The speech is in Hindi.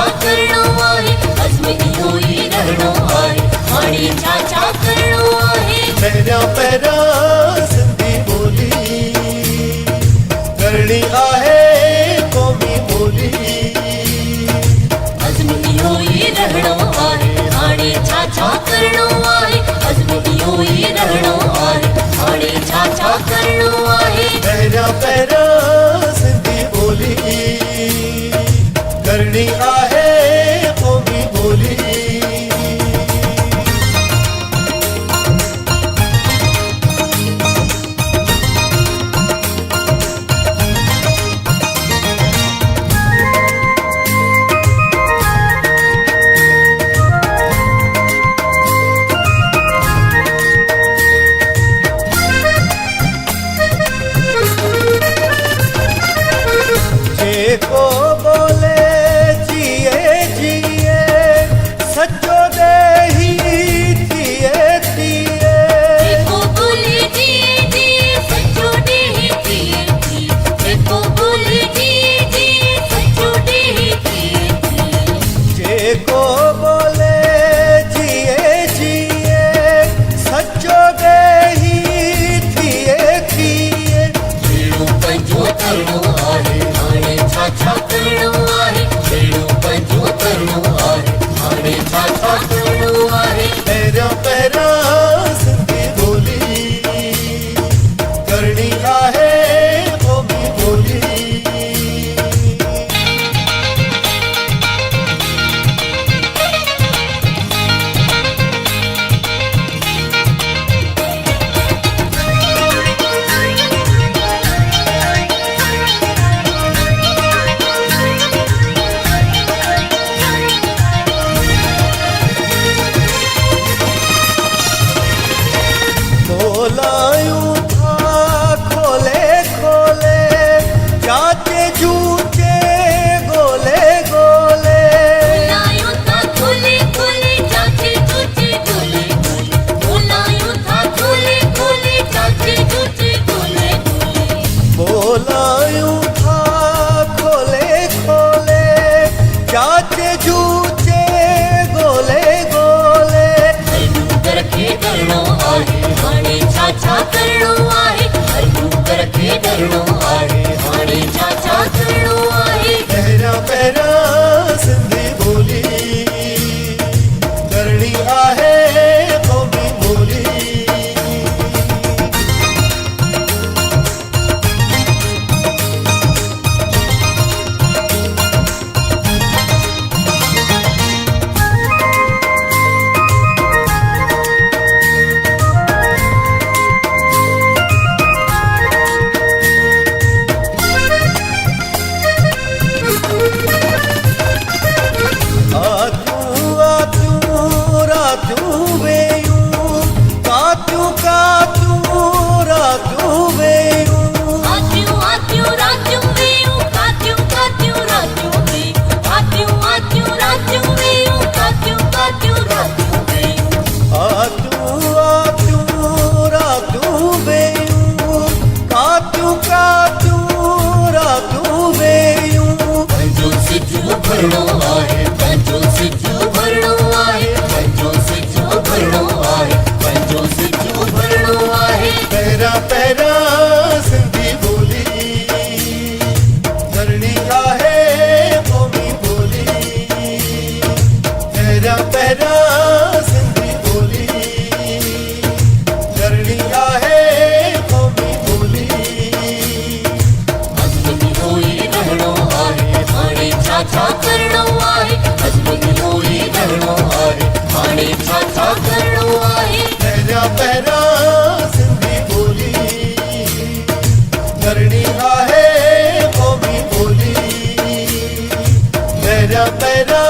छा करणो आहे, अज़्म इहो ई रहणो आहे, हाणे छा करणो आहे। पहिरियां पहिरियां सिंधी ॿोली करणी आहे क़ौमी ॿोली, अज़्म इहो ई रहणो आहे, हाणे छा करणो आहे, अज़्म इहो ई रहणो आहे, हाणे छा करणो आहे। पहिरियां पहिरियां सिंधी ॿोली करणी आहे क़ौमी ॿोली। जेको बोले जिए जिए सचो देही थिए थिए, जेको बोले जिए जिए सचो देही थिए थिए, जेको बोले जिए जिए सचो देही थिए थिए, जेको बोले जिए जिए सचो देही थिए थिए। भेड़ो पंजो करणो आहे, हाणे छा करणो आहे, भेड़ो पंजो करणो आहे, हाणे छा करणो आहे। पहिरियां पहिरियां सिंधी ॿोली करणी आहे क़ौमी ॿोली। बोलायूं था खोले खोले जाचे जूचे गोले गोले, बोलायूं था खोले खोले जाचे जूचे गोले गोले, बोलायूं था खोले खोले जाचे जूचे गोले गोले, बोलायूं था खोले खोले जाचे जूचे गोले गोले। हर खे करणो आहे, हाणे छा करणो आहे, हर खे करणो आहे, हाणे छा करणो आहे। पहिरियां पहिरियां सिंधी ॿोली करणी आहे क़ौमी ॿोली। भरणो आहे, पंहिंजो सिजो भरणो आहे, पंहिंजो सिजो भरणो आहे, पंहिंजो सिजो भरणो आहे। पहिरियां पहिरियां सिंधी ॿोली करणी आहे क़ौमी ॿोली। पहिरियां पहिरियां सिंधी ॿोली करणी आहे क़ौमी ॿोली। अज़्म इहो ई रहणो आहे, हाणे छा करणो आहे, अज़्म इहो ई रहणो आहे, हाणे छा करणो आहे। पहिरियां पहिरियां सिंधी ॿोली करणी आहे क़ौमी ॿोली। पहिरियां पहिरियां